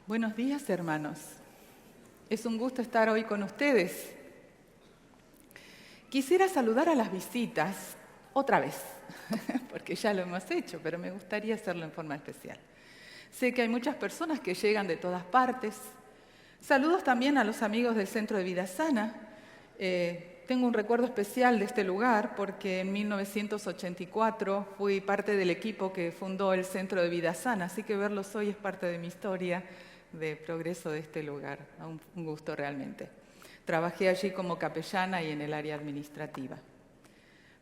Buenos días, hermanos. Es un gusto estar hoy con ustedes. Quisiera saludar a las visitas otra vez, porque ya lo hemos hecho, pero me gustaría hacerlo en forma especial. Sé que hay muchas personas que llegan de todas partes. Saludos también a los amigos del Centro de Vida Sana. Tengo un recuerdo especial de este lugar porque en 1984 fui parte del equipo que fundó el Centro de Vida Sana, así que verlos hoy es parte de mi historia de progreso de este lugar. Un gusto realmente. Trabajé allí como capellana y en el área administrativa.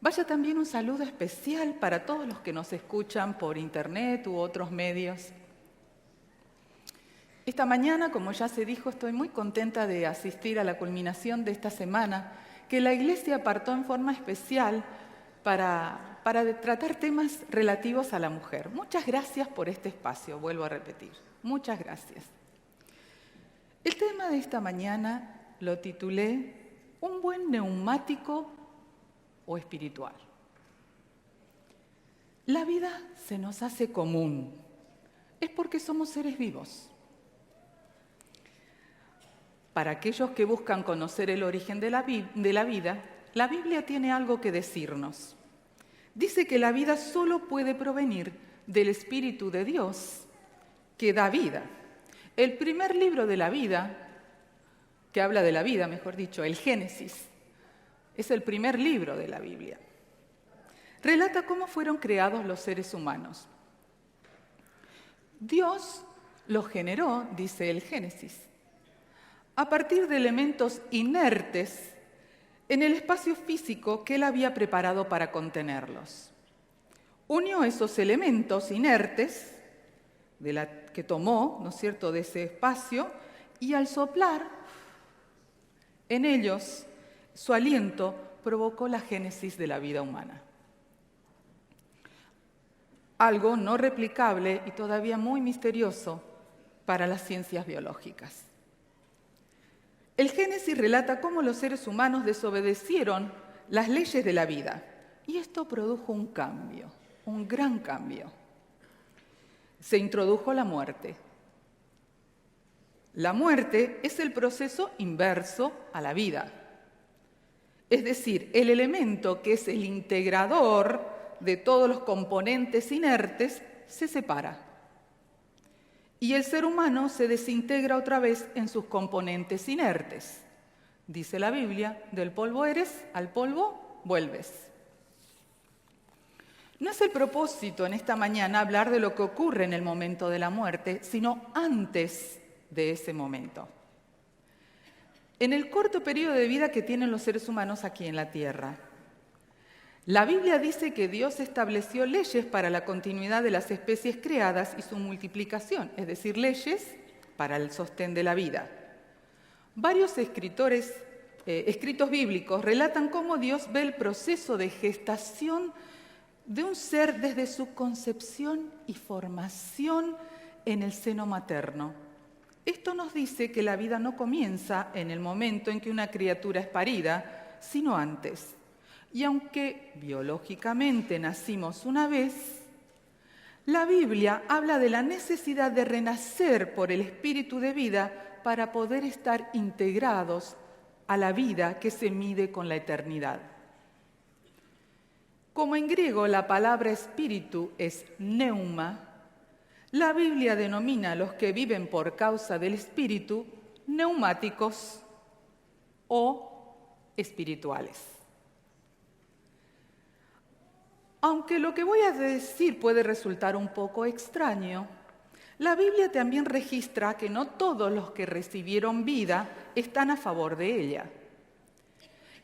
Vaya también un saludo especial para todos los que nos escuchan por internet u otros medios. Esta mañana, como ya se dijo, estoy muy contenta de asistir a la culminación de esta semana que la Iglesia apartó en forma especial para tratar temas relativos a la mujer. Muchas gracias por este espacio, vuelvo a repetir. Muchas gracias. El tema de esta mañana lo titulé ¿Un buen neumático o espiritual? La vida se nos hace común. Es porque somos seres vivos. Para aquellos que buscan conocer el origen de la vida, la Biblia tiene algo que decirnos. Dice que la vida solo puede provenir del Espíritu de Dios que da vida. El primer libro de la vida, que habla de la vida, mejor dicho, el Génesis, es el primer libro de la Biblia. Relata cómo fueron creados los seres humanos. Dios los generó, dice el Génesis, a partir de elementos inertes en el espacio físico que Él había preparado para contenerlos. Unió esos elementos inertes que tomó, ¿no es cierto?, de ese espacio, y al soplar en ellos su aliento provocó la génesis de la vida humana. Algo no replicable y todavía muy misterioso para las ciencias biológicas. El Génesis relata cómo los seres humanos desobedecieron las leyes de la vida y esto produjo un cambio, un gran cambio. Se introdujo la muerte. La muerte es el proceso inverso a la vida, es decir, el elemento que es el integrador de todos los componentes inertes se separa. Y el ser humano se desintegra otra vez en sus componentes inertes. Dice la Biblia, del polvo eres, al polvo vuelves. No es el propósito en esta mañana hablar de lo que ocurre en el momento de la muerte, sino antes de ese momento. En el corto periodo de vida que tienen los seres humanos aquí en la tierra, la Biblia dice que Dios estableció leyes para la continuidad de las especies creadas y su multiplicación, es decir, leyes para el sostén de la vida. Varios escritos bíblicos relatan cómo Dios ve el proceso de gestación de un ser desde su concepción y formación en el seno materno. Esto nos dice que la vida no comienza en el momento en que una criatura es parida, sino antes. Y aunque biológicamente nacimos una vez, la Biblia habla de la necesidad de renacer por el espíritu de vida para poder estar integrados a la vida que se mide con la eternidad. Como en griego la palabra espíritu es pneuma, la Biblia denomina a los que viven por causa del espíritu neumáticos o espirituales. Aunque lo que voy a decir puede resultar un poco extraño, la Biblia también registra que no todos los que recibieron vida están a favor de ella.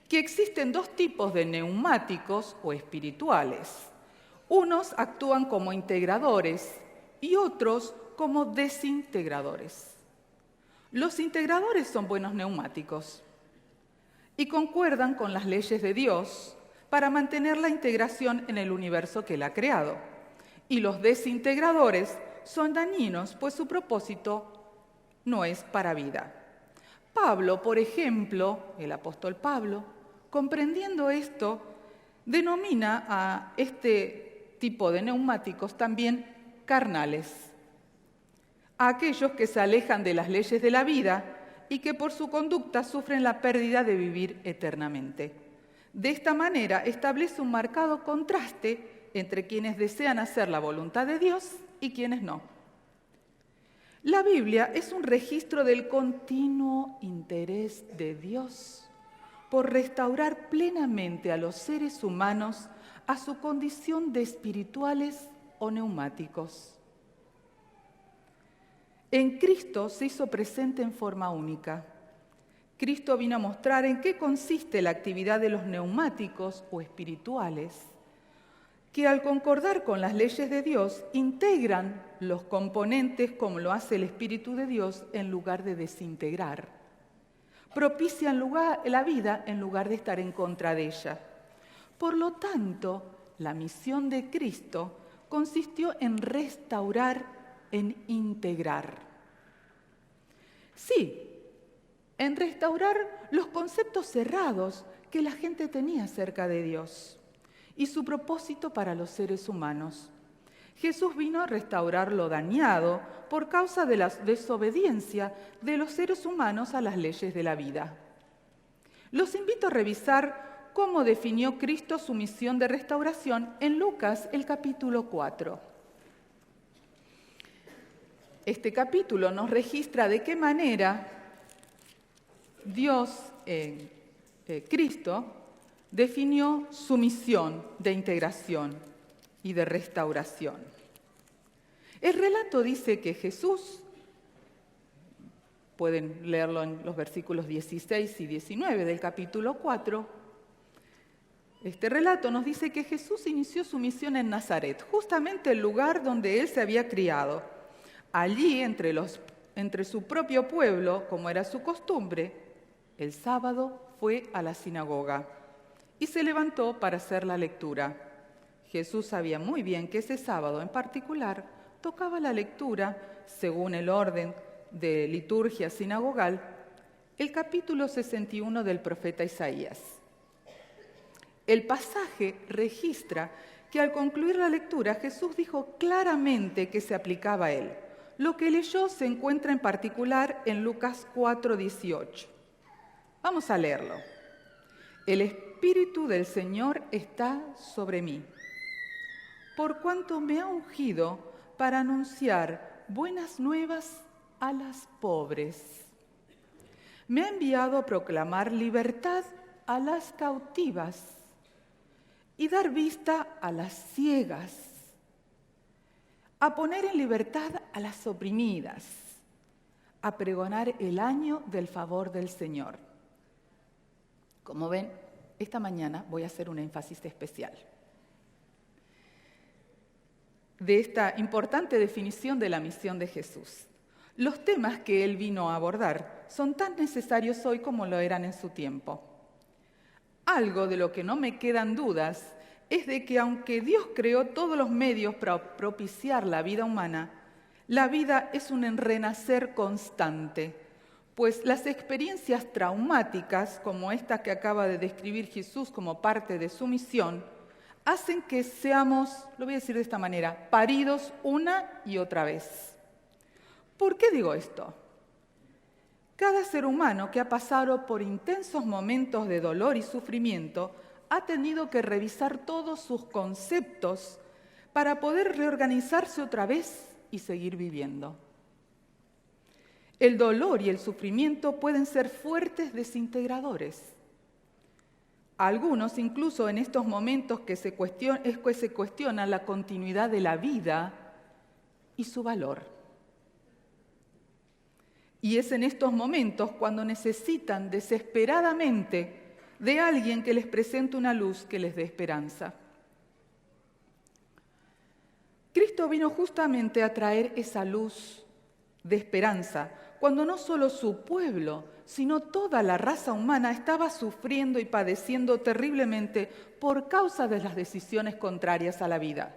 Que existen dos tipos de neumáticos o espirituales. Unos actúan como integradores y otros como desintegradores. Los integradores son buenos neumáticos y concuerdan con las leyes de Dios para mantener la integración en el universo que Él ha creado. Y los desintegradores son dañinos, pues su propósito no es para vida. Pablo, por ejemplo, el apóstol Pablo, comprendiendo esto, denomina a este tipo de neumáticos también carnales. a aquellos que se alejan de las leyes de la vida y que por su conducta sufren la pérdida de vivir eternamente. De esta manera establece un marcado contraste entre quienes desean hacer la voluntad de Dios y quienes no. La Biblia es un registro del continuo interés de Dios por restaurar plenamente a los seres humanos a su condición de espirituales o neumáticos. En Cristo se hizo presente en forma única. Cristo vino a mostrar en qué consiste la actividad de los neumáticos o espirituales, que al concordar con las leyes de Dios integran los componentes como lo hace el Espíritu de Dios en lugar de desintegrar. Propician la vida en lugar de estar en contra de ella. Por lo tanto, la misión de Cristo consistió en restaurar, en integrar. Sí, en restaurar los conceptos cerrados que la gente tenía acerca de Dios y su propósito para los seres humanos. Jesús vino a restaurar lo dañado por causa de la desobediencia de los seres humanos a las leyes de la vida. Los invito a revisar cómo definió Cristo su misión de restauración en Lucas, el capítulo 4. Este capítulo nos registra de qué manera Dios, Cristo, definió su misión de integración y de restauración. El relato dice que Jesús, pueden leerlo en los versículos 16 y 19 del capítulo 4, este relato nos dice que Jesús inició su misión en Nazaret, justamente el lugar donde él se había criado. Allí, entre su propio pueblo, como era su costumbre, el sábado fue a la sinagoga y se levantó para hacer la lectura. Jesús sabía muy bien que ese sábado en particular tocaba la lectura, según el orden de liturgia sinagogal, el capítulo 61 del profeta Isaías. El pasaje registra que al concluir la lectura Jesús dijo claramente que se aplicaba a él. Lo que leyó se encuentra en particular en Lucas 4:18. Vamos a leerlo. El Espíritu del Señor está sobre mí, por cuanto me ha ungido para anunciar buenas nuevas a las pobres. Me ha enviado a proclamar libertad a las cautivas y dar vista a las ciegas, a poner en libertad a las oprimidas, a pregonar el año del favor del Señor. Como ven, esta mañana voy a hacer un énfasis especial de esta importante definición de la misión de Jesús. Los temas que él vino a abordar son tan necesarios hoy como lo eran en su tiempo. Algo de lo que no me quedan dudas es de que aunque Dios creó todos los medios para propiciar la vida humana, la vida es un renacer constante, pues las experiencias traumáticas, como esta que acaba de describir Jesús como parte de su misión, hacen que seamos, lo voy a decir de esta manera, paridos una y otra vez. ¿Por qué digo esto? Cada ser humano que ha pasado por intensos momentos de dolor y sufrimiento ha tenido que revisar todos sus conceptos para poder reorganizarse otra vez y seguir viviendo. El dolor y el sufrimiento pueden ser fuertes desintegradores. Algunos, incluso en estos momentos que se cuestiona la continuidad de la vida y su valor. Y es en estos momentos cuando necesitan desesperadamente de alguien que les presente una luz que les dé esperanza. Cristo vino justamente a traer esa luz de esperanza, cuando no solo su pueblo, sino toda la raza humana estaba sufriendo y padeciendo terriblemente por causa de las decisiones contrarias a la vida.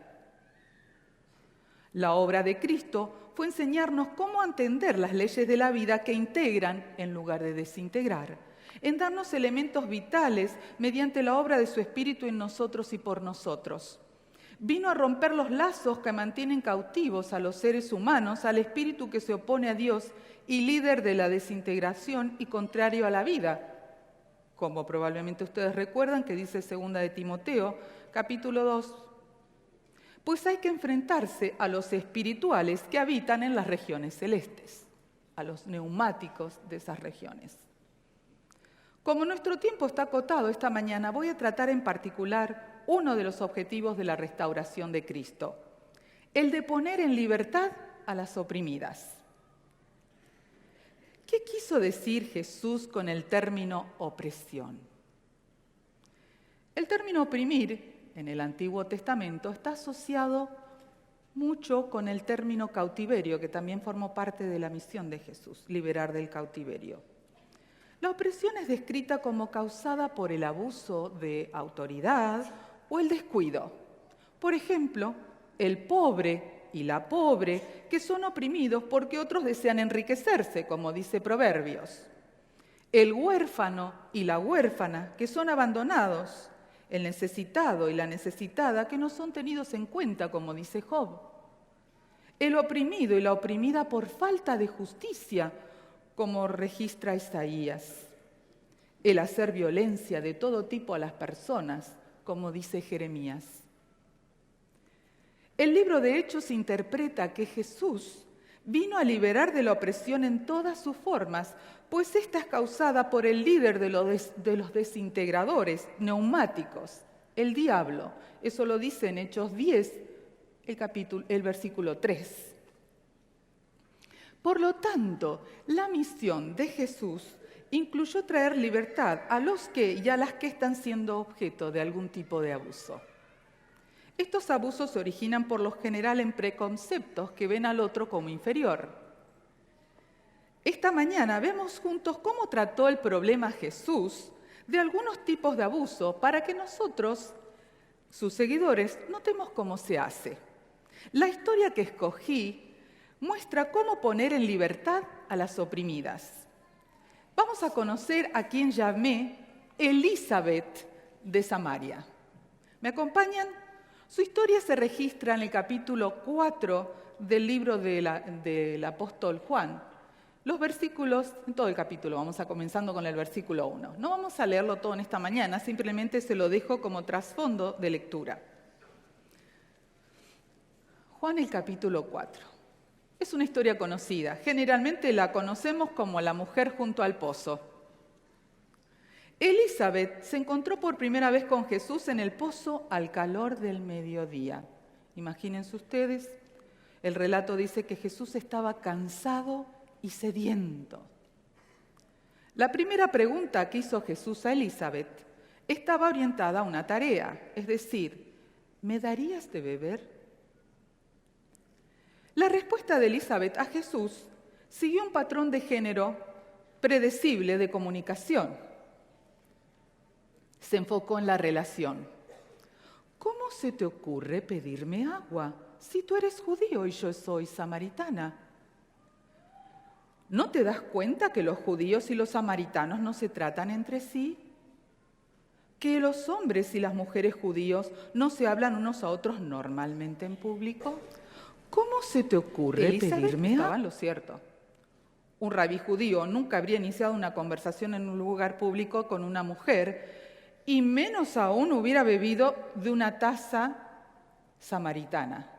La obra de Cristo fue enseñarnos cómo entender las leyes de la vida que integran en lugar de desintegrar, en darnos elementos vitales mediante la obra de su Espíritu en nosotros y por nosotros. Vino a romper los lazos que mantienen cautivos a los seres humanos, al espíritu que se opone a Dios y líder de la desintegración y contrario a la vida. Como probablemente ustedes recuerdan que dice 2 de Timoteo, capítulo 2. Pues hay que enfrentarse a los espirituales que habitan en las regiones celestes, a los neumáticos de esas regiones. Como nuestro tiempo está acotado esta mañana, voy a tratar en particular uno de los objetivos de la restauración de Cristo, el de poner en libertad a las oprimidas. ¿Qué quiso decir Jesús con el término opresión? El término oprimir en el Antiguo Testamento está asociado mucho con el término cautiverio, que también formó parte de la misión de Jesús, liberar del cautiverio. La opresión es descrita como causada por el abuso de autoridad o el descuido. Por ejemplo, el pobre y la pobre, que son oprimidos porque otros desean enriquecerse, como dice Proverbios. El huérfano y la huérfana, que son abandonados. El necesitado y la necesitada, que no son tenidos en cuenta, como dice Job. El oprimido y la oprimida por falta de justicia, como registra Isaías. El hacer violencia de todo tipo a las personas, como dice Jeremías. El libro de Hechos interpreta que Jesús vino a liberar de la opresión en todas sus formas, pues esta es causada por el líder de los desintegradores, neumáticos, el diablo. Eso lo dice en Hechos 10, el versículo 3. Por lo tanto, la misión de Jesús incluyó traer libertad a los que y a las que están siendo objeto de algún tipo de abuso. Estos abusos se originan por lo general en preconceptos que ven al otro como inferior. Esta mañana vemos juntos cómo trató el problema Jesús de algunos tipos de abuso para que nosotros, sus seguidores, notemos cómo se hace. La historia que escogí muestra cómo poner en libertad a las oprimidas. Vamos a conocer a quien llamé Elizabeth de Samaria. ¿Me acompañan? Su historia se registra en el capítulo 4 del libro del apóstol Juan. Los versículos, en todo el capítulo, vamos a comenzando con el versículo 1. No vamos a leerlo todo en esta mañana, simplemente se lo dejo como trasfondo de lectura. Juan, el capítulo 4. Es una historia conocida. Generalmente la conocemos como la mujer junto al pozo. Elizabeth se encontró por primera vez con Jesús en el pozo al calor del mediodía. Imagínense ustedes, el relato dice que Jesús estaba cansado y sediento. La primera pregunta que hizo Jesús a Elizabeth estaba orientada a una tarea, es decir, ¿me darías de beber? La respuesta de Elizabeth a Jesús siguió un patrón de género predecible de comunicación. Se enfocó en la relación. ¿Cómo se te ocurre pedirme agua si tú eres judío y yo soy samaritana? ¿No te das cuenta que los judíos y los samaritanos no se tratan entre sí? ¿Que los hombres y las mujeres judíos no se hablan unos a otros normalmente en público? ¿Cómo se te ocurre pedirme agua? Estaba en lo cierto. Un rabí judío nunca habría iniciado una conversación en un lugar público con una mujer y menos aún hubiera bebido de una taza samaritana.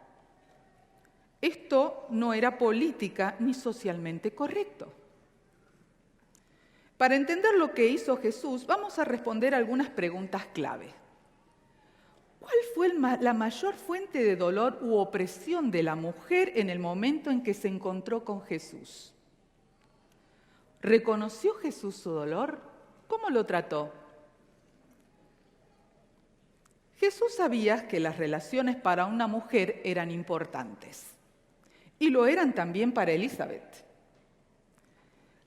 Esto no era política ni socialmente correcto. Para entender lo que hizo Jesús, vamos a responder algunas preguntas clave. ¿Cuál fue la mayor fuente de dolor u opresión de la mujer en el momento en que se encontró con Jesús? ¿Reconoció Jesús su dolor? ¿Cómo lo trató? Jesús sabía que las relaciones para una mujer eran importantes y lo eran también para Elizabeth.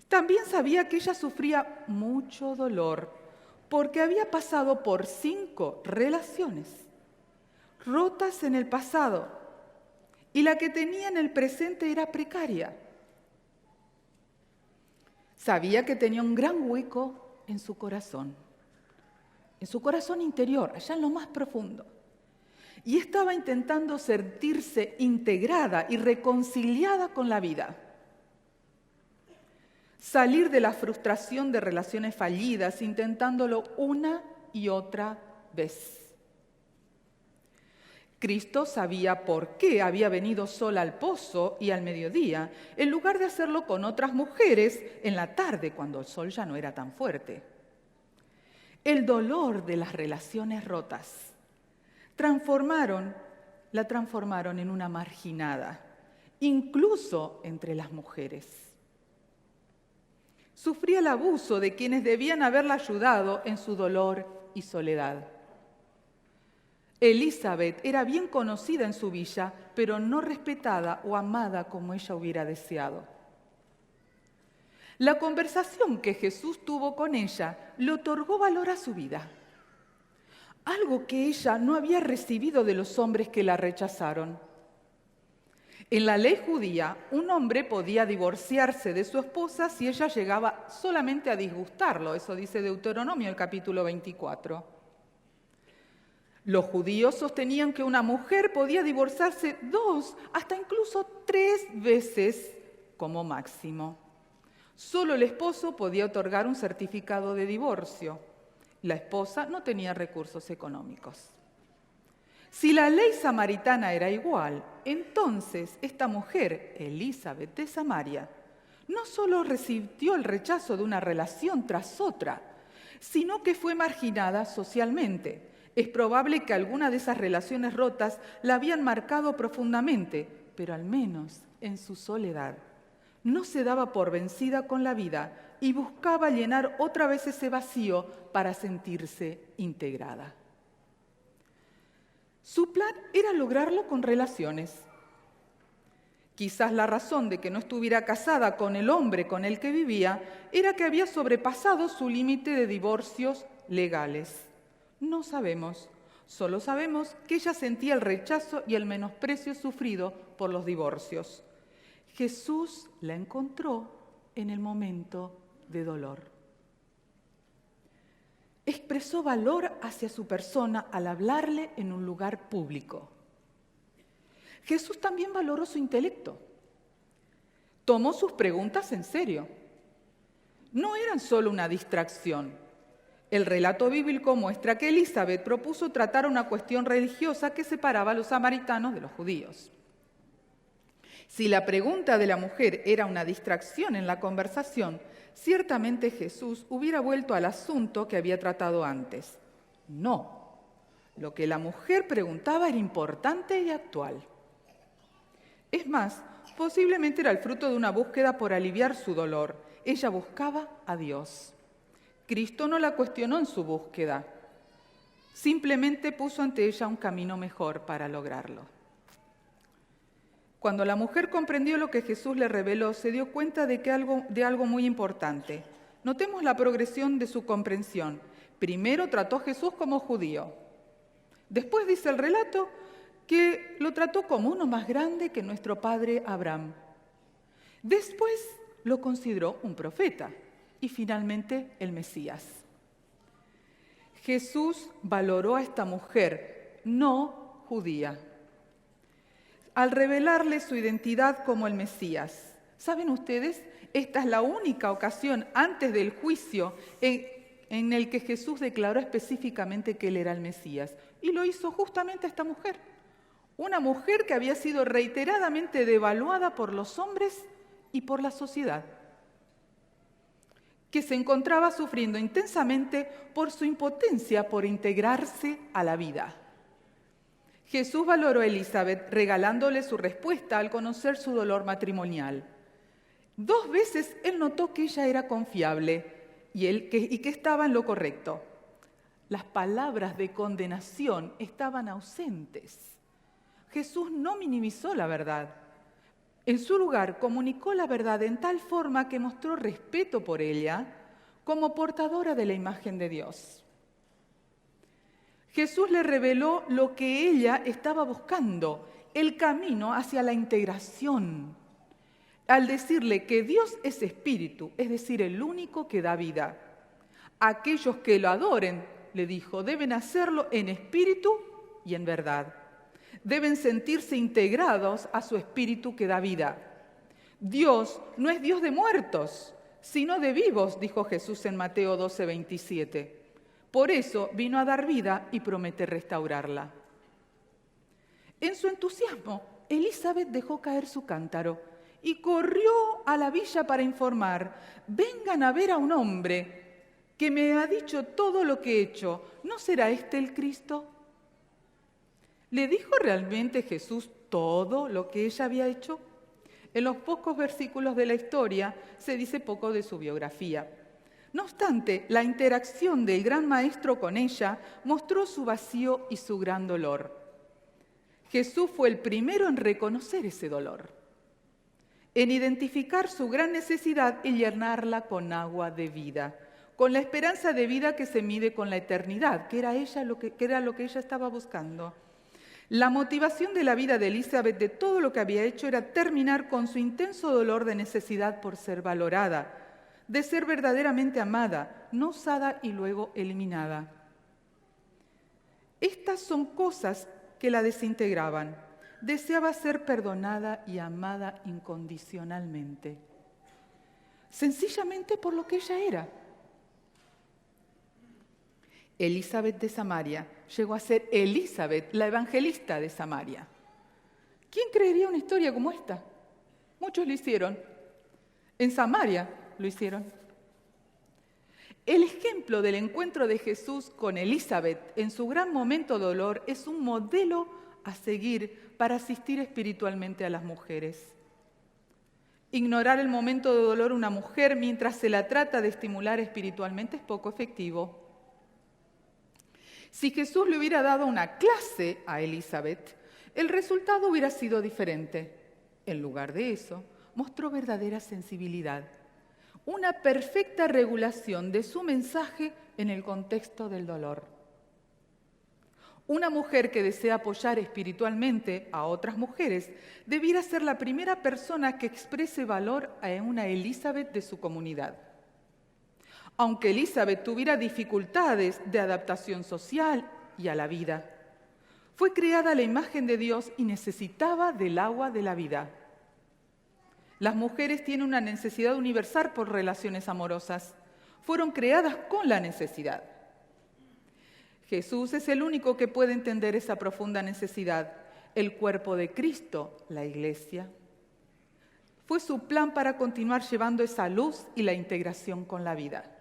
También sabía que ella sufría mucho dolor porque había pasado por 5 relaciones rotas en el pasado y la que tenía en el presente era precaria. Sabía que tenía un gran hueco en su corazón interior, allá en lo más profundo. y estaba intentando sentirse integrada y reconciliada con la vida. Salir de la frustración de relaciones fallidas, intentándolo una y otra vez. Cristo sabía por qué había venido sola al pozo y al mediodía, en lugar de hacerlo con otras mujeres en la tarde, cuando el sol ya no era tan fuerte. El dolor de las relaciones rotas la transformaron en una marginada, incluso entre las mujeres. Sufría el abuso de quienes debían haberla ayudado en su dolor y soledad. Elizabeth era bien conocida en su villa, pero no respetada o amada como ella hubiera deseado. La conversación que Jesús tuvo con ella le otorgó valor a su vida, algo que ella no había recibido de los hombres que la rechazaron. En la ley judía, un hombre podía divorciarse de su esposa si ella llegaba solamente a disgustarlo, eso dice Deuteronomio, el capítulo 24. Los judíos sostenían que una mujer podía divorciarse 2, hasta incluso 3 veces como máximo. Solo el esposo podía otorgar un certificado de divorcio. La esposa no tenía recursos económicos. Si la ley samaritana era igual, entonces esta mujer, Elizabeth de Samaria, no solo recibió el rechazo de una relación tras otra, sino que fue marginada socialmente. Es probable que alguna de esas relaciones rotas la habían marcado profundamente, pero al menos en su soledad. No se daba por vencida con la vida y buscaba llenar otra vez ese vacío para sentirse integrada. Su plan era lograrlo con relaciones. Quizás la razón de que no estuviera casada con el hombre con el que vivía era que había sobrepasado su límite de divorcios legales. No sabemos, solo sabemos que ella sentía el rechazo y el menosprecio sufrido por los divorcios. Jesús la encontró en el momento de dolor. Expresó valor hacia su persona al hablarle en un lugar público. Jesús también valoró su intelecto. Tomó sus preguntas en serio. No eran solo una distracción. El relato bíblico muestra que Elizabeth propuso tratar una cuestión religiosa que separaba a los samaritanos de los judíos. Si la pregunta de la mujer era una distracción en la conversación, ciertamente Jesús hubiera vuelto al asunto que había tratado antes. No, lo que la mujer preguntaba era importante y actual. Es más, posiblemente era el fruto de una búsqueda por aliviar su dolor. Ella buscaba a Dios. Cristo no la cuestionó en su búsqueda, simplemente puso ante ella un camino mejor para lograrlo. Cuando la mujer comprendió lo que Jesús le reveló, se dio cuenta de algo muy importante. Notemos la progresión de su comprensión. Primero trató a Jesús como judío. Después dice el relato que lo trató como uno más grande que nuestro padre Abraham. Después lo consideró un profeta y finalmente el Mesías. Jesús valoró a esta mujer no judía al revelarle su identidad como el Mesías. ¿Saben ustedes? Esta es la única ocasión antes del juicio en el que Jesús declaró específicamente que él era el Mesías. Y lo hizo justamente a esta mujer. Una mujer que había sido reiteradamente devaluada por los hombres y por la sociedad, que se encontraba sufriendo intensamente por su impotencia por integrarse a la vida. Jesús valoró a Elizabeth regalándole su respuesta al conocer su dolor matrimonial. 2 veces él notó que ella era confiable y que estaba en lo correcto. Las palabras de condenación estaban ausentes. Jesús no minimizó la verdad. En su lugar, comunicó la verdad en tal forma que mostró respeto por ella como portadora de la imagen de Dios. Jesús le reveló lo que ella estaba buscando, el camino hacia la integración, al decirle que Dios es espíritu, es decir, el único que da vida. Aquellos que lo adoren, le dijo, deben hacerlo en espíritu y en verdad. deben sentirse integrados a su espíritu que da vida. Dios no es Dios de muertos, sino de vivos, dijo Jesús en Mateo 12:27. Por eso vino a dar vida y promete restaurarla. En su entusiasmo, Elizabeth dejó caer su cántaro y corrió a la villa para informar: vengan a ver a un hombre que me ha dicho todo lo que he hecho. ¿No será este el Cristo? ¿Le dijo realmente Jesús todo lo que ella había hecho? En los pocos versículos de la historia se dice poco de su biografía. No obstante, la interacción del gran maestro con ella mostró su vacío y su gran dolor. Jesús fue el primero en reconocer ese dolor, en identificar su gran necesidad y llenarla con agua de vida, con la esperanza de vida que se mide con la eternidad, que era lo que ella estaba buscando. La motivación de la vida de Elizabeth, de todo lo que había hecho, era terminar con su intenso dolor de necesidad por ser valorada, de ser verdaderamente amada, no usada y luego eliminada. Estas son cosas que la desintegraban. Deseaba ser perdonada y amada incondicionalmente, sencillamente por lo que ella era. Elizabeth de Samaria llegó a ser Elizabeth, la evangelista de Samaria. ¿Quién creería una historia como esta? Muchos lo hicieron. En Samaria lo hicieron. El ejemplo del encuentro de Jesús con Elizabeth en su gran momento de dolor es un modelo a seguir para asistir espiritualmente a las mujeres. Ignorar el momento de dolor de una mujer mientras se la trata de estimular espiritualmente es poco efectivo. Si Jesús le hubiera dado una clase a Elizabeth, el resultado hubiera sido diferente. En lugar de eso, mostró verdadera sensibilidad, una perfecta regulación de su mensaje en el contexto del dolor. Una mujer que desea apoyar espiritualmente a otras mujeres debiera ser la primera persona que exprese valor a una Elizabeth de su comunidad. Aunque Elizabeth tuviera dificultades de adaptación social y a la vida, fue creada a la imagen de Dios y necesitaba del agua de la vida. Las mujeres tienen una necesidad universal por relaciones amorosas. Fueron creadas con la necesidad. Jesús es el único que puede entender esa profunda necesidad. El cuerpo de Cristo, la Iglesia, fue su plan para continuar llevando esa luz y la integración con la vida.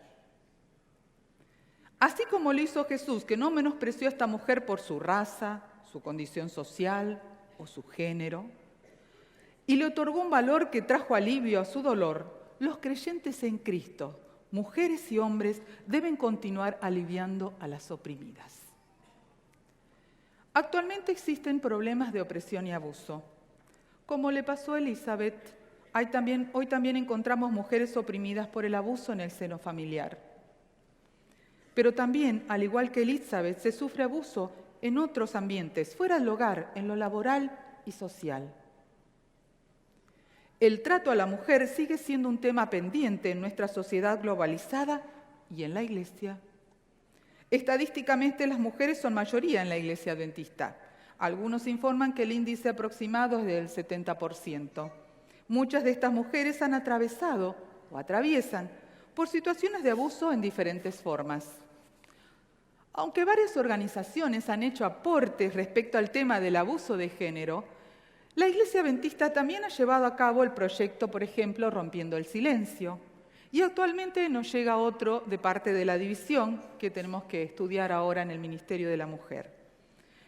Así como lo hizo Jesús, que no menospreció a esta mujer por su raza, su condición social o su género, y le otorgó un valor que trajo alivio a su dolor, los creyentes en Cristo, mujeres y hombres, deben continuar aliviando a las oprimidas. Actualmente existen problemas de opresión y abuso. Como le pasó a Elizabeth, hoy también encontramos mujeres oprimidas por el abuso en el seno familiar. Pero también, al igual que Elizabeth, se sufre abuso en otros ambientes, fuera del hogar, en lo laboral y social. El trato a la mujer sigue siendo un tema pendiente en nuestra sociedad globalizada y en la Iglesia. Estadísticamente, las mujeres son mayoría en la Iglesia Adventista. Algunos informan que el índice aproximado es del 70%. Muchas de estas mujeres han atravesado o atraviesan por situaciones de abuso en diferentes formas. Aunque varias organizaciones han hecho aportes respecto al tema del abuso de género, la Iglesia Adventista también ha llevado a cabo el proyecto, por ejemplo, Rompiendo el Silencio, y actualmente nos llega otro de parte de la división que tenemos que estudiar ahora en el Ministerio de la Mujer,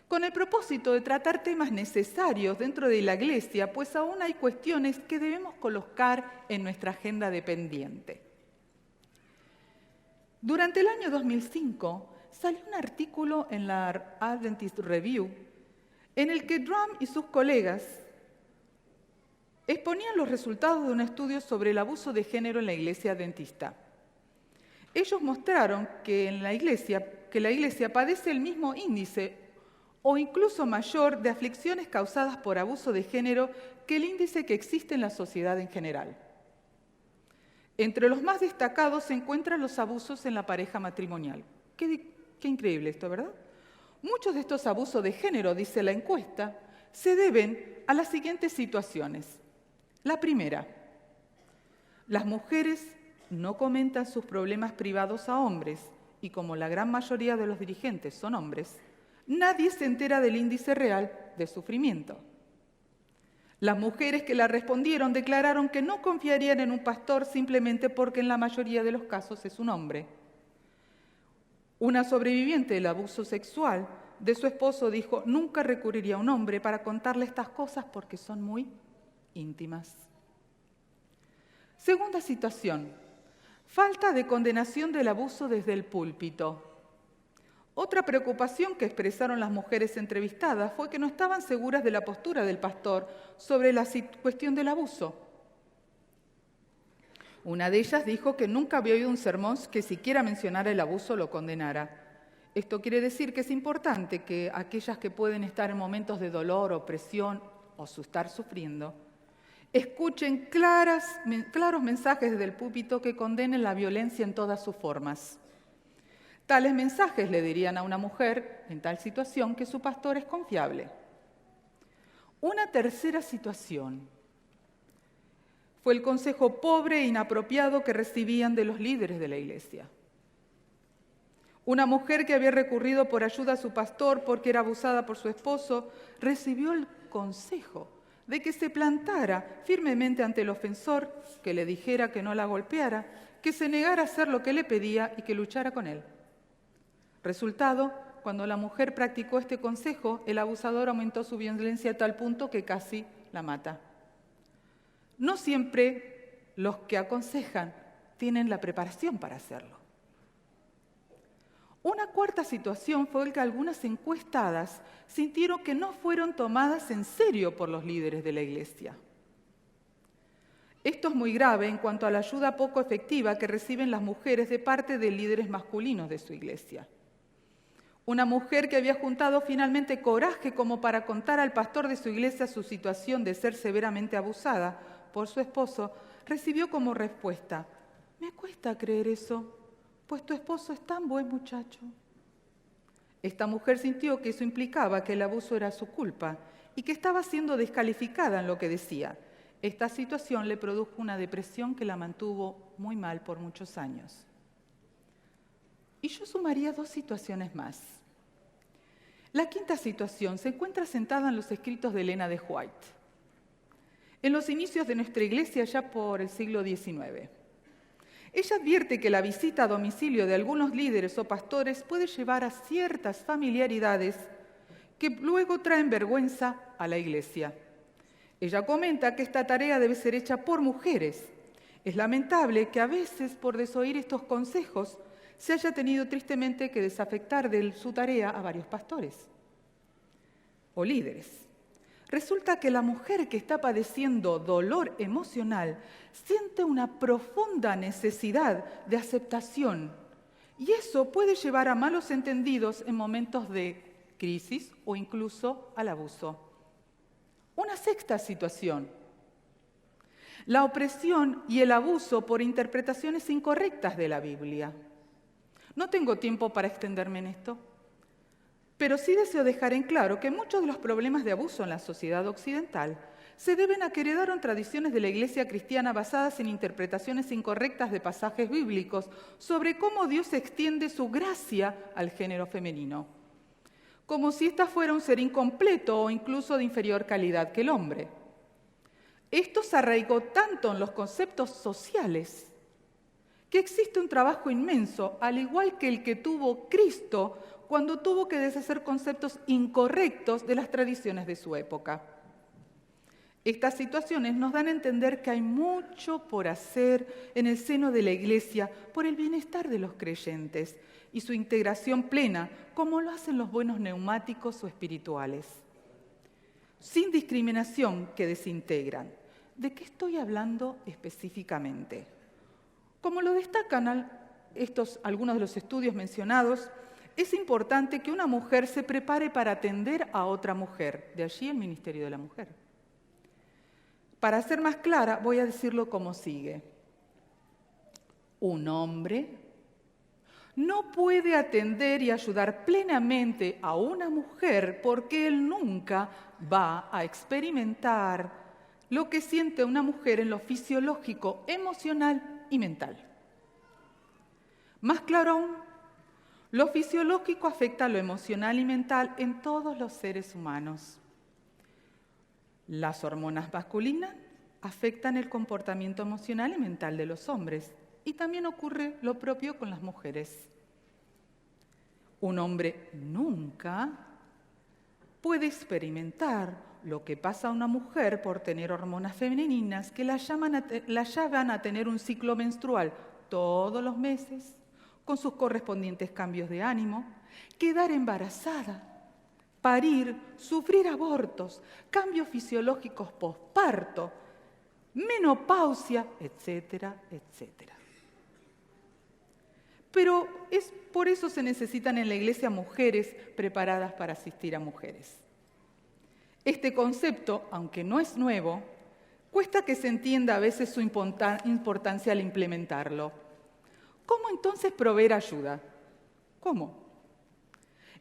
con el propósito de tratar temas necesarios dentro de la Iglesia, pues aún hay cuestiones que debemos colocar en nuestra agenda de pendiente. Durante el año 2005, salió un artículo en la Adventist Review en el que Drum y sus colegas exponían los resultados de un estudio sobre el abuso de género en la Iglesia Adventista. Ellos mostraron que la Iglesia padece el mismo índice o incluso mayor de aflicciones causadas por abuso de género que el índice que existe en la sociedad en general. Entre los más destacados se encuentran los abusos en la pareja matrimonial. Qué increíble esto, ¿verdad? Muchos de estos abusos de género, dice la encuesta, se deben a las siguientes situaciones. La primera, las mujeres no comentan sus problemas privados a hombres y como la gran mayoría de los dirigentes son hombres, nadie se entera del índice real de sufrimiento. Las mujeres que la respondieron declararon que no confiarían en un pastor simplemente porque en la mayoría de los casos es un hombre. Una sobreviviente del abuso sexual de su esposo dijo, nunca recurriría a un hombre para contarle estas cosas porque son muy íntimas. Segunda situación, falta de condenación del abuso desde el púlpito. Otra preocupación que expresaron las mujeres entrevistadas fue que no estaban seguras de la postura del pastor sobre la cuestión del abuso. Una de ellas dijo que nunca había oído un sermón que siquiera mencionara el abuso lo condenara. Esto quiere decir que es importante que aquellas que pueden estar en momentos de dolor, opresión o estar sufriendo, escuchen claros mensajes desde el púlpito que condenen la violencia en todas sus formas. Tales mensajes le dirían a una mujer en tal situación que su pastor es confiable. Una tercera situación fue el consejo pobre e inapropiado que recibían de los líderes de la iglesia. Una mujer que había recurrido por ayuda a su pastor porque era abusada por su esposo, recibió el consejo de que se plantara firmemente ante el ofensor, que le dijera que no la golpeara, que se negara a hacer lo que le pedía y que luchara con él. Resultado, cuando la mujer practicó este consejo, el abusador aumentó su violencia a tal punto que casi la mata. No siempre los que aconsejan tienen la preparación para hacerlo. Una cuarta situación fue que algunas encuestadas sintieron que no fueron tomadas en serio por los líderes de la iglesia. Esto es muy grave en cuanto a la ayuda poco efectiva que reciben las mujeres de parte de líderes masculinos de su iglesia. Una mujer que había juntado finalmente coraje como para contar al pastor de su iglesia su situación de ser severamente abusada por su esposo, recibió como respuesta, «Me cuesta creer eso, pues tu esposo es tan buen muchacho». Esta mujer sintió que eso implicaba que el abuso era su culpa y que estaba siendo descalificada en lo que decía. Esta situación le produjo una depresión que la mantuvo muy mal por muchos años. Y yo sumaría 2 situaciones más. La quinta situación se encuentra sentada en los escritos de Elena de White, en los inicios de nuestra iglesia ya por el siglo XIX. Ella advierte que la visita a domicilio de algunos líderes o pastores puede llevar a ciertas familiaridades que luego traen vergüenza a la iglesia. Ella comenta que esta tarea debe ser hecha por mujeres. Es lamentable que a veces, por desoír estos consejos, se haya tenido tristemente que desafectar de su tarea a varios pastores o líderes. Resulta que la mujer que está padeciendo dolor emocional siente una profunda necesidad de aceptación y eso puede llevar a malos entendidos en momentos de crisis o incluso al abuso. Una sexta situación, la opresión y el abuso por interpretaciones incorrectas de la Biblia. No tengo tiempo para extenderme en esto, pero sí deseo dejar en claro que muchos de los problemas de abuso en la sociedad occidental se deben a que heredaron tradiciones de la Iglesia cristiana basadas en interpretaciones incorrectas de pasajes bíblicos sobre cómo Dios extiende su gracia al género femenino, como si ésta fuera un ser incompleto o incluso de inferior calidad que el hombre. Esto se arraigó tanto en los conceptos sociales que existe un trabajo inmenso, al igual que el que tuvo Cristo cuando tuvo que deshacer conceptos incorrectos de las tradiciones de su época. Estas situaciones nos dan a entender que hay mucho por hacer en el seno de la Iglesia por el bienestar de los creyentes y su integración plena, como lo hacen los buenos neumáticos o espirituales, sin discriminación que desintegran. ¿De qué estoy hablando específicamente? Como lo destacan algunos de los estudios mencionados, es importante que una mujer se prepare para atender a otra mujer. De allí el ministerio de la mujer. Para ser más clara, voy a decirlo como sigue. Un hombre no puede atender y ayudar plenamente a una mujer porque él nunca va a experimentar lo que siente una mujer en lo fisiológico, emocional y mental. Más claro aún, lo fisiológico afecta a lo emocional y mental en todos los seres humanos. Las hormonas masculinas afectan el comportamiento emocional y mental de los hombres, y también ocurre lo propio con las mujeres. Un hombre nunca puede experimentar lo que pasa a una mujer por tener hormonas femeninas que la llevan a tener un ciclo menstrual todos los meses, con sus correspondientes cambios de ánimo, quedar embarazada, parir, sufrir abortos, cambios fisiológicos posparto, menopausia, etcétera, etcétera. Pero por eso se necesitan en la Iglesia mujeres preparadas para asistir a mujeres. Este concepto, aunque no es nuevo, cuesta que se entienda a veces su importancia al implementarlo. ¿Cómo entonces proveer ayuda? ¿Cómo?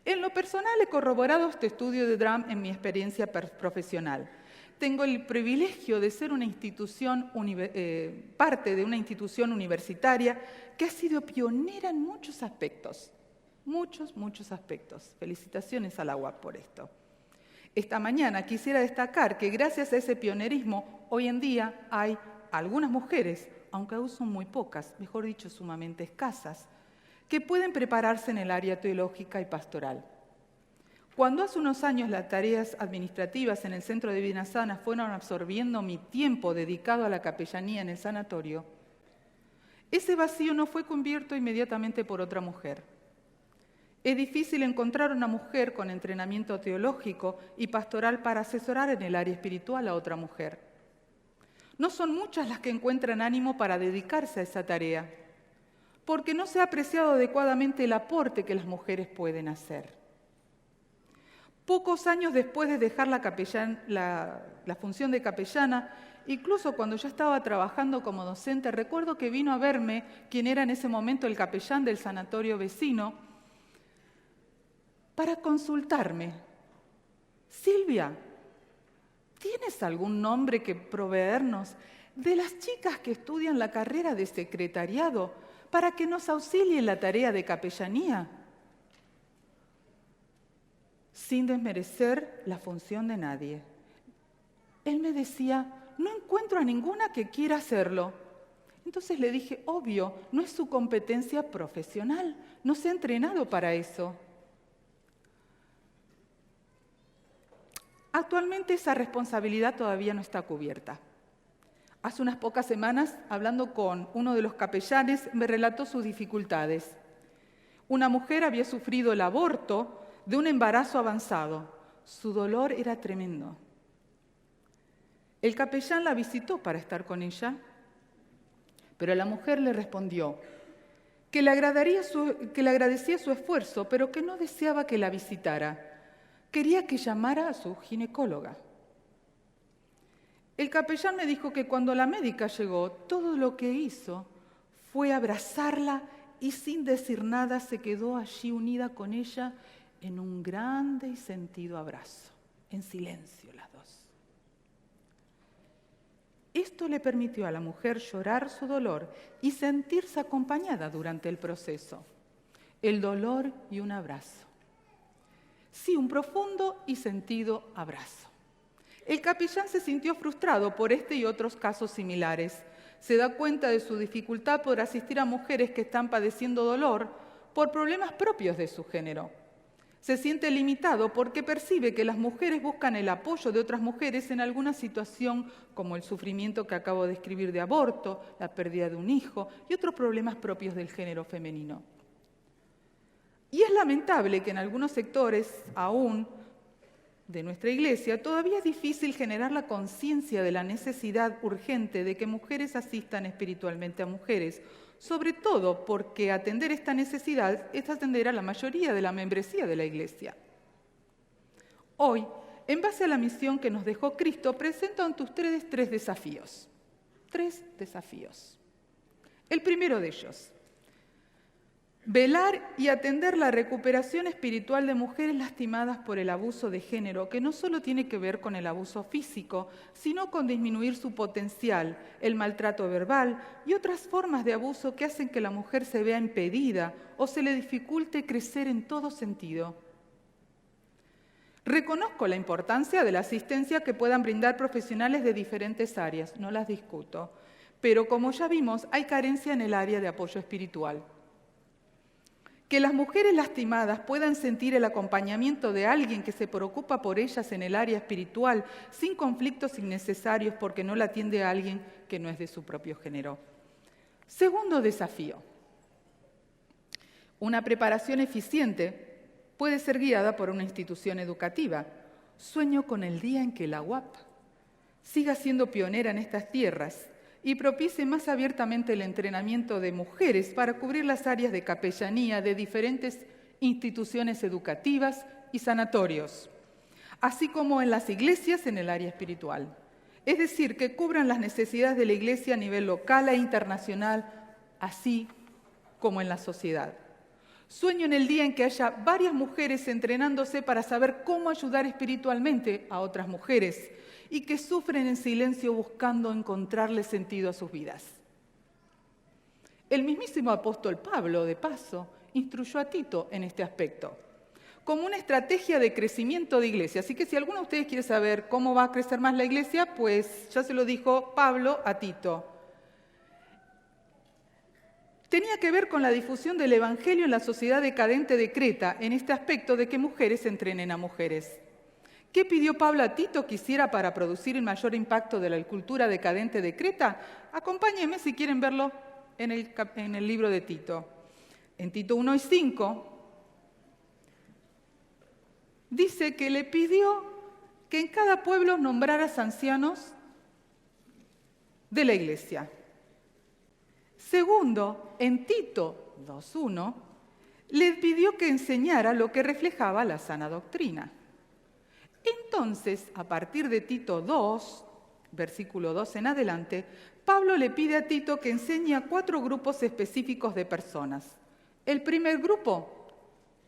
En lo personal he corroborado este estudio de Drum en mi experiencia profesional. Tengo el privilegio de ser parte de una institución universitaria que ha sido pionera en muchos aspectos. Muchos aspectos. Felicitaciones a la UAP por esto. Esta mañana quisiera destacar que gracias a ese pionerismo, hoy en día hay algunas mujeres, aunque aún son muy pocas, mejor dicho, sumamente escasas, que pueden prepararse en el área teológica y pastoral. Cuando hace unos años las tareas administrativas en el Centro de Vida Sana fueron absorbiendo mi tiempo dedicado a la capellanía en el sanatorio, ese vacío no fue cubierto inmediatamente por otra mujer. Es difícil encontrar una mujer con entrenamiento teológico y pastoral para asesorar en el área espiritual a otra mujer. No son muchas las que encuentran ánimo para dedicarse a esa tarea, porque no se ha apreciado adecuadamente el aporte que las mujeres pueden hacer. Pocos años después de dejar la función de capellana, incluso cuando ya estaba trabajando como docente, recuerdo que vino a verme quien era en ese momento el capellán del sanatorio vecino, para consultarme. Silvia, ¿tienes algún nombre que proveernos de las chicas que estudian la carrera de secretariado para que nos auxilien la tarea de capellanía? Sin desmerecer la función de nadie. Él me decía, no encuentro a ninguna que quiera hacerlo. Entonces le dije, obvio, no es su competencia profesional, no se ha entrenado para eso. Actualmente esa responsabilidad todavía no está cubierta. Hace unas pocas semanas, hablando con uno de los capellanes, me relató sus dificultades. Una mujer había sufrido el aborto de un embarazo avanzado. Su dolor era tremendo. El capellán la visitó para estar con ella, pero la mujer le respondió que le agradecía su esfuerzo, pero que no deseaba que la visitara. Quería que llamara a su ginecóloga. El capellán me dijo que cuando la médica llegó, todo lo que hizo fue abrazarla y sin decir nada se quedó allí unida con ella en un grande y sentido abrazo, en silencio las dos. Esto le permitió a la mujer llorar su dolor y sentirse acompañada durante el proceso. El dolor y un abrazo. Sí, un profundo y sentido abrazo. El capellán se sintió frustrado por este y otros casos similares. Se da cuenta de su dificultad por asistir a mujeres que están padeciendo dolor por problemas propios de su género. Se siente limitado porque percibe que las mujeres buscan el apoyo de otras mujeres en alguna situación como el sufrimiento que acabo de describir de aborto, la pérdida de un hijo y otros problemas propios del género femenino. Y es lamentable que en algunos sectores aún de nuestra Iglesia todavía es difícil generar la conciencia de la necesidad urgente de que mujeres asistan espiritualmente a mujeres, sobre todo porque atender esta necesidad es atender a la mayoría de la membresía de la Iglesia. Hoy, en base a la misión que nos dejó Cristo, presento ante ustedes tres desafíos. Tres desafíos. El primero de ellos. Velar y atender la recuperación espiritual de mujeres lastimadas por el abuso de género, que no solo tiene que ver con el abuso físico, sino con disminuir su potencial, el maltrato verbal y otras formas de abuso que hacen que la mujer se vea impedida o se le dificulte crecer en todo sentido. Reconozco la importancia de la asistencia que puedan brindar profesionales de diferentes áreas, no las discuto, pero como ya vimos, hay carencia en el área de apoyo espiritual. Que las mujeres lastimadas puedan sentir el acompañamiento de alguien que se preocupa por ellas en el área espiritual sin conflictos innecesarios porque no la atiende a alguien que no es de su propio género. Segundo desafío. Una preparación eficiente puede ser guiada por una institución educativa. Sueño con el día en que la UAP siga siendo pionera en estas tierras y propicie más abiertamente el entrenamiento de mujeres para cubrir las áreas de capellanía de diferentes instituciones educativas y sanatorios, así como en las iglesias en el área espiritual. Es decir, que cubran las necesidades de la iglesia a nivel local e internacional, así como en la sociedad. Sueño en el día en que haya varias mujeres entrenándose para saber cómo ayudar espiritualmente a otras mujeres y que sufren en silencio buscando encontrarle sentido a sus vidas. El mismísimo apóstol Pablo, de paso, instruyó a Tito en este aspecto, como una estrategia de crecimiento de iglesia. Así que si alguno de ustedes quiere saber cómo va a crecer más la iglesia, pues ya se lo dijo Pablo a Tito. Tenía que ver con la difusión del evangelio en la sociedad decadente de Creta, en este aspecto de que mujeres entrenen a mujeres. ¿Qué pidió Pablo a Tito que hiciera para producir el mayor impacto de la cultura decadente de Creta? Acompáñenme si quieren verlo en el libro de Tito. En Tito 1:5 dice que le pidió que en cada pueblo nombraras ancianos de la iglesia. Segundo, en Tito 2:1 le pidió que enseñara lo que reflejaba la sana doctrina. Entonces, a partir de Tito 2, versículo 2 en adelante, Pablo le pide a Tito que enseñe a 4 grupos específicos de personas. El primer grupo,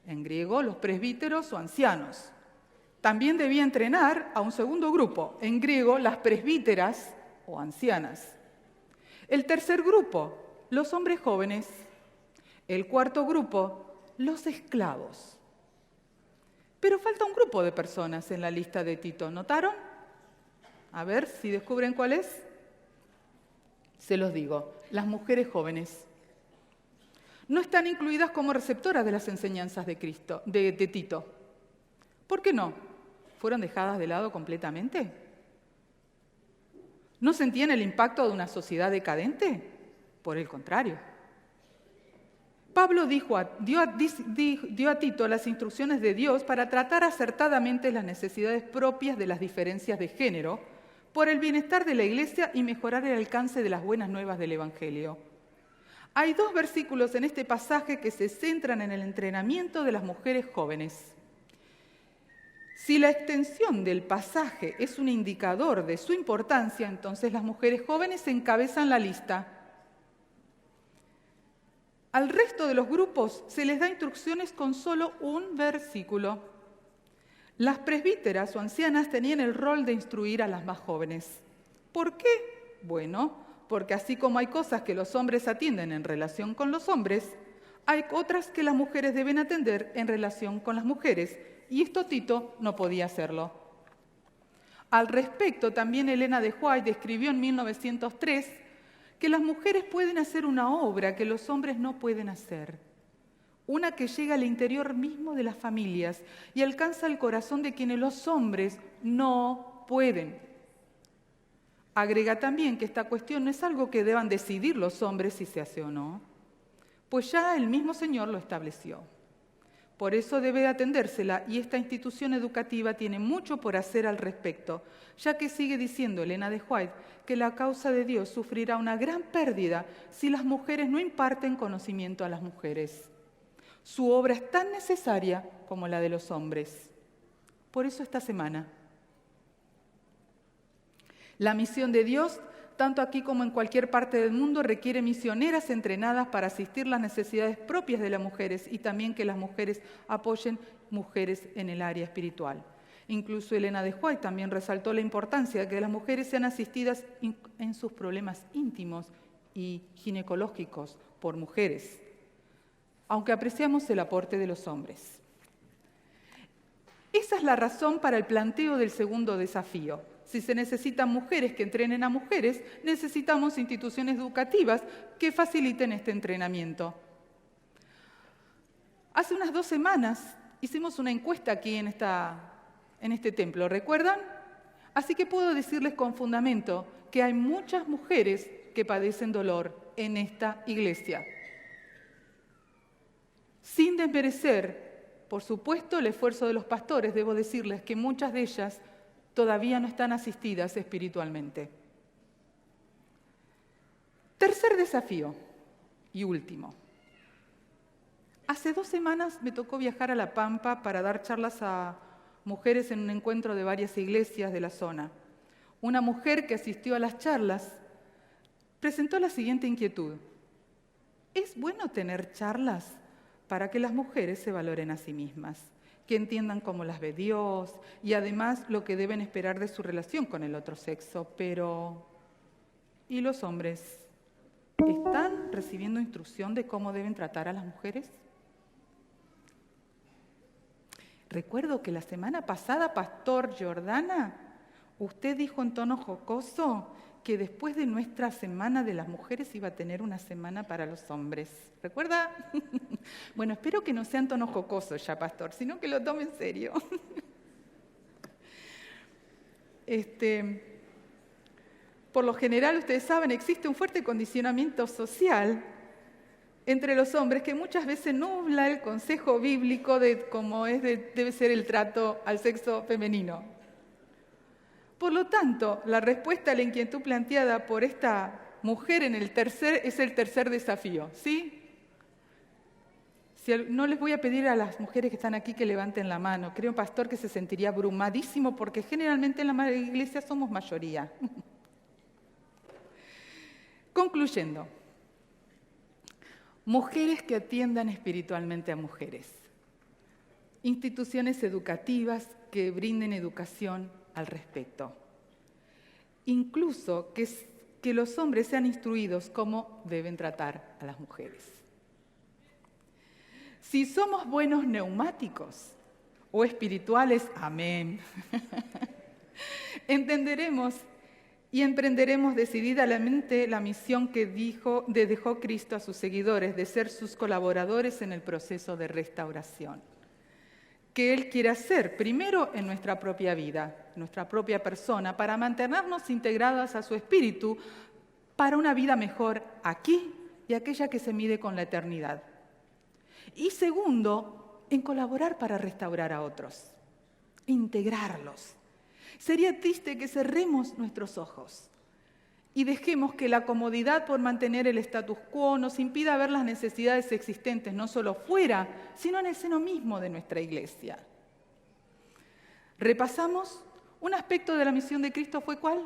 en griego, los presbíteros o ancianos. También debía entrenar a un segundo grupo, en griego, las presbíteras o ancianas. El tercer grupo, los hombres jóvenes. El cuarto grupo, los esclavos. Pero falta un grupo de personas en la lista de Tito. ¿Notaron? A ver si descubren cuál es. Se los digo, las mujeres jóvenes. No están incluidas como receptoras de las enseñanzas de Cristo, de Tito. ¿Por qué no? ¿Fueron dejadas de lado completamente? ¿No sentían el impacto de una sociedad decadente? Por el contrario. Pablo dio a Tito las instrucciones de Dios para tratar acertadamente las necesidades propias de las diferencias de género por el bienestar de la iglesia y mejorar el alcance de las buenas nuevas del Evangelio. Hay 2 versículos en este pasaje que se centran en el entrenamiento de las mujeres jóvenes. Si la extensión del pasaje es un indicador de su importancia, entonces las mujeres jóvenes encabezan la lista. Al resto de los grupos se les da instrucciones con solo un versículo. Las presbíteras o ancianas tenían el rol de instruir a las más jóvenes. ¿Por qué? Bueno, porque así como hay cosas que los hombres atienden en relación con los hombres, hay otras que las mujeres deben atender en relación con las mujeres, y esto Tito no podía hacerlo. Al respecto, también Elena de White escribió en 1903 que las mujeres pueden hacer una obra que los hombres no pueden hacer, una que llega al interior mismo de las familias y alcanza el corazón de quienes los hombres no pueden. Agrega también que esta cuestión no es algo que deban decidir los hombres si se hace o no, pues ya el mismo Señor lo estableció. Por eso debe atendérsela y esta institución educativa tiene mucho por hacer al respecto, ya que sigue diciendo Elena de White que la causa de Dios sufrirá una gran pérdida si las mujeres no imparten conocimiento a las mujeres. Su obra es tan necesaria como la de los hombres. Por eso esta semana, la misión de Dios tanto aquí como en cualquier parte del mundo, requiere misioneras entrenadas para asistir las necesidades propias de las mujeres y también que las mujeres apoyen mujeres en el área espiritual. Incluso Elena de White también resaltó la importancia de que las mujeres sean asistidas en sus problemas íntimos y ginecológicos por mujeres, aunque apreciamos el aporte de los hombres. Esa es la razón para el planteo del segundo desafío. Si se necesitan mujeres que entrenen a mujeres, necesitamos instituciones educativas que faciliten este entrenamiento. Hace unas 2 semanas hicimos una encuesta aquí en este templo, ¿recuerdan? Así que puedo decirles con fundamento que hay muchas mujeres que padecen dolor en esta iglesia. Sin desmerecer, por supuesto, el esfuerzo de los pastores, debo decirles que muchas de ellas todavía no están asistidas espiritualmente. Tercer desafío y último. Hace 2 semanas me tocó viajar a La Pampa para dar charlas a mujeres en un encuentro de varias iglesias de la zona. Una mujer que asistió a las charlas presentó la siguiente inquietud. ¿Es bueno tener charlas para que las mujeres se valoren a sí mismas, que entiendan cómo las ve Dios y además lo que deben esperar de su relación con el otro sexo? Pero, ¿y los hombres? ¿Están recibiendo instrucción de cómo deben tratar a las mujeres? Recuerdo que la semana pasada, Pastor Jordana, usted dijo en tono jocoso que después de nuestra semana de las mujeres iba a tener una semana para los hombres. ¿Recuerda? Bueno, espero que no sea en tono jocoso ya, Pastor, sino que lo tome en serio. Por lo general, ustedes saben, existe un fuerte condicionamiento social entre los hombres que muchas veces nubla el consejo bíblico de cómo debe ser el trato al sexo femenino. Por lo tanto, la respuesta a la inquietud planteada por esta mujer es el tercer desafío, ¿sí? No les voy a pedir a las mujeres que están aquí que levanten la mano. Creo, pastor, que se sentiría abrumadísimo porque generalmente en la iglesia somos mayoría. Concluyendo. Mujeres que atiendan espiritualmente a mujeres. Instituciones educativas que brinden educación al respecto. Incluso que los hombres sean instruidos cómo deben tratar a las mujeres. Si somos buenos neumáticos o espirituales, amén, entenderemos y emprenderemos decididamente la misión que dejó Cristo a sus seguidores, de ser sus colaboradores en el proceso de restauración. Que Él quiere hacer primero en nuestra propia vida, nuestra propia persona, para mantenernos integradas a su espíritu, para una vida mejor aquí y aquella que se mide con la eternidad. Y segundo, en colaborar para restaurar a otros, integrarlos. Sería triste que cerremos nuestros ojos y dejemos que la comodidad por mantener el status quo nos impida ver las necesidades existentes, no solo fuera, sino en el seno mismo de nuestra iglesia. Repasamos, un aspecto de la misión de Cristo fue ¿cuál?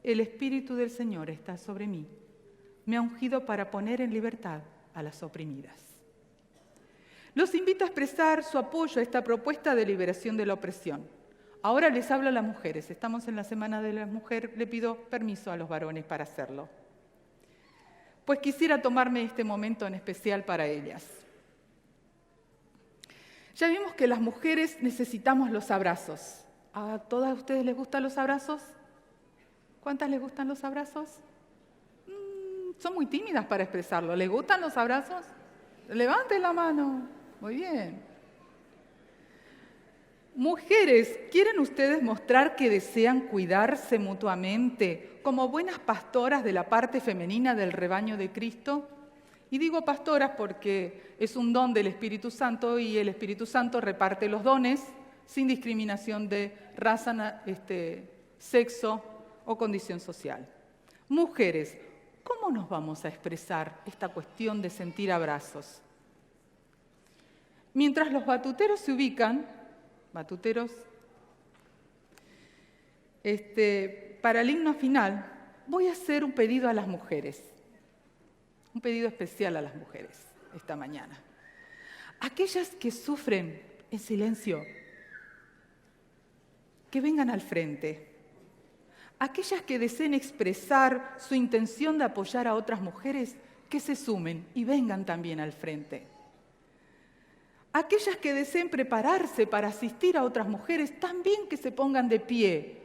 El Espíritu del Señor está sobre mí. Me ha ungido para poner en libertad a las oprimidas. Los invito a expresar su apoyo a esta propuesta de liberación de la opresión. Ahora les hablo a las mujeres. Estamos en la Semana de la Mujer. Le pido permiso a los varones para hacerlo. Pues quisiera tomarme este momento en especial para ellas. Ya vimos que las mujeres necesitamos los abrazos. ¿A todas ustedes les gustan los abrazos? ¿Cuántas les gustan los abrazos? Son muy tímidas para expresarlo. ¿Les gustan los abrazos? Levanten la mano. Muy bien. Mujeres, ¿quieren ustedes mostrar que desean cuidarse mutuamente como buenas pastoras de la parte femenina del rebaño de Cristo? Y digo pastoras porque es un don del Espíritu Santo y el Espíritu Santo reparte los dones sin discriminación de raza, sexo o condición social. Mujeres, ¿cómo nos vamos a expresar esta cuestión de sentir abrazos? Mientras los batuteros se ubican, para el himno final, voy a hacer un pedido a las mujeres, un pedido especial a las mujeres esta mañana. Aquellas que sufren en silencio, que vengan al frente. Aquellas que deseen expresar su intención de apoyar a otras mujeres, que se sumen y vengan también al frente. Aquellas que deseen prepararse para asistir a otras mujeres, también que se pongan de pie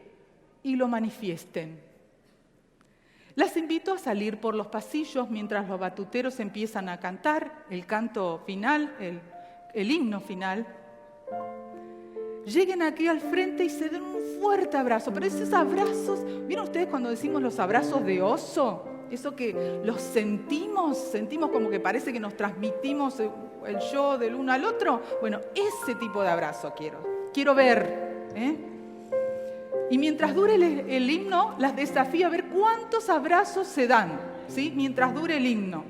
y lo manifiesten. Las invito a salir por los pasillos mientras los batuteros empiezan a cantar el canto final, el himno final. Lleguen aquí al frente y se den un fuerte abrazo. Pero esos abrazos, ¿vieron ustedes cuando decimos los abrazos de oso? Eso que los sentimos como que parece que nos transmitimos el yo del uno al otro. Bueno, ese tipo de abrazo quiero ver. Y mientras dure el himno, las desafío a ver cuántos abrazos se dan, ¿sí? Mientras dure el himno.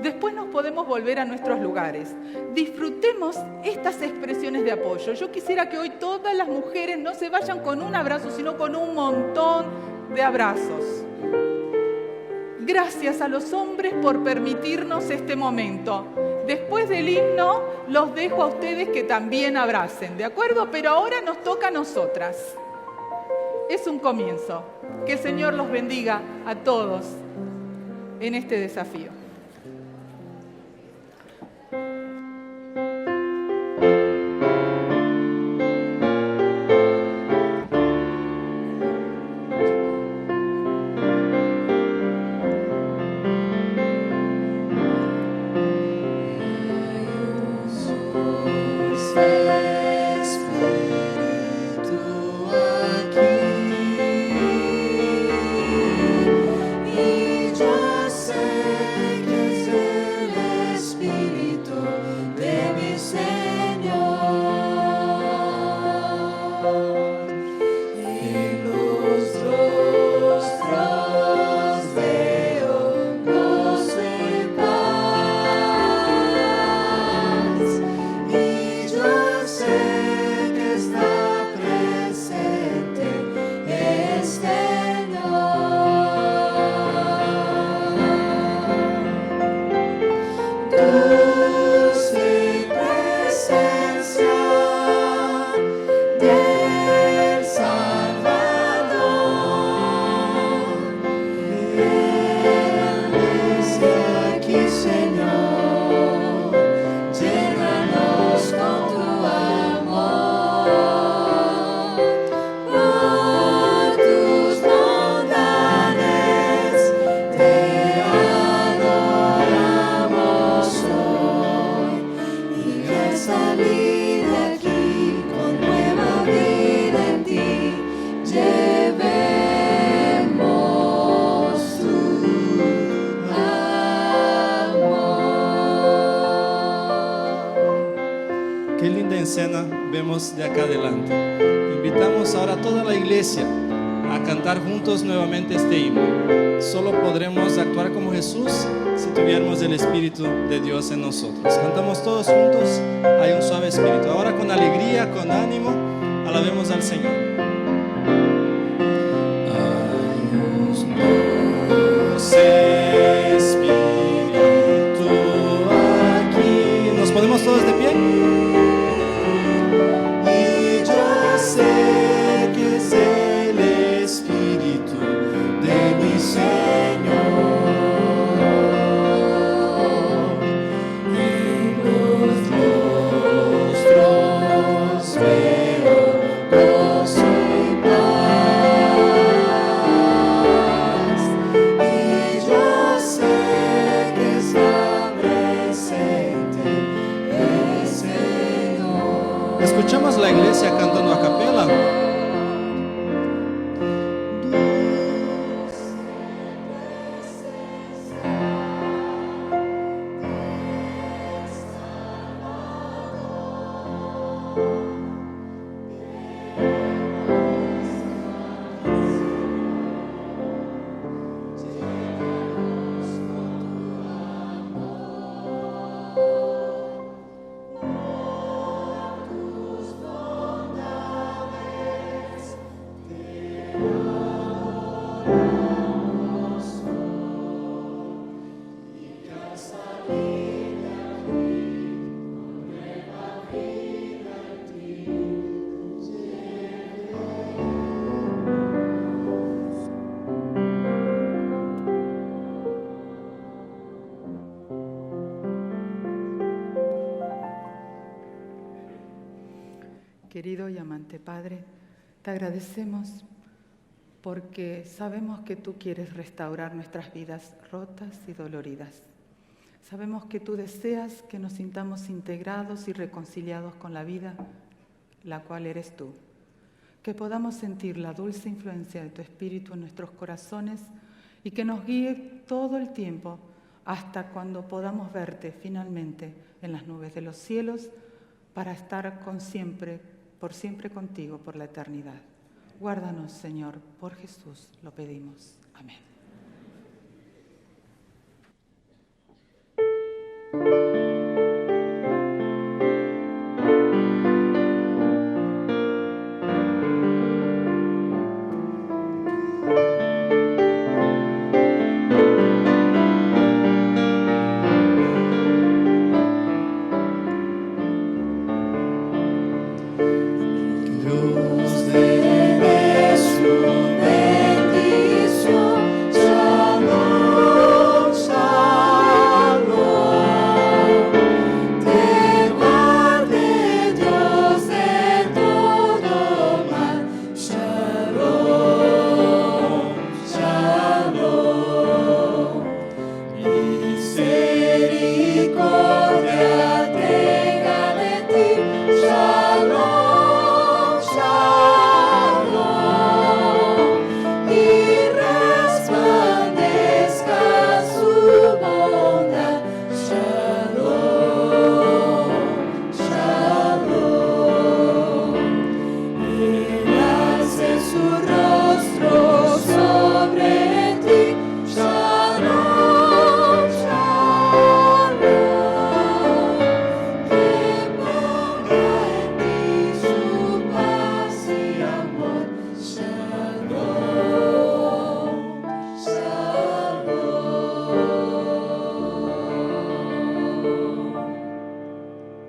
Después nos podemos volver a nuestros lugares. Disfrutemos estas expresiones de apoyo. Yo quisiera que hoy todas las mujeres no se vayan con un abrazo, sino con un montón de abrazos. Gracias a los hombres por permitirnos este momento. Después del himno, los dejo a ustedes que también abracen, ¿de acuerdo? Pero ahora nos toca a nosotras. Es un comienzo. Que el Señor los bendiga a todos en este desafío. De acá adelante. Invitamos ahora a toda la iglesia a cantar juntos nuevamente este himno. Solo podremos actuar como Jesús si tuviéramos el Espíritu de Dios en nosotros. Cantamos todos juntos, hay un suave espíritu. Ahora con alegría, con ánimo, alabemos al Señor. Espíritu aquí. ¿Nos ponemos todos de pie? Escuchamos la iglesia cantando a capela. Querido y amante Padre, te agradecemos porque sabemos que tú quieres restaurar nuestras vidas rotas y doloridas. Sabemos que tú deseas que nos sintamos integrados y reconciliados con la vida, la cual eres tú. Que podamos sentir la dulce influencia de tu Espíritu en nuestros corazones y que nos guíe todo el tiempo hasta cuando podamos verte finalmente en las nubes de los cielos para estar por siempre contigo por la eternidad. Guárdanos, Señor, por Jesús lo pedimos. Amén.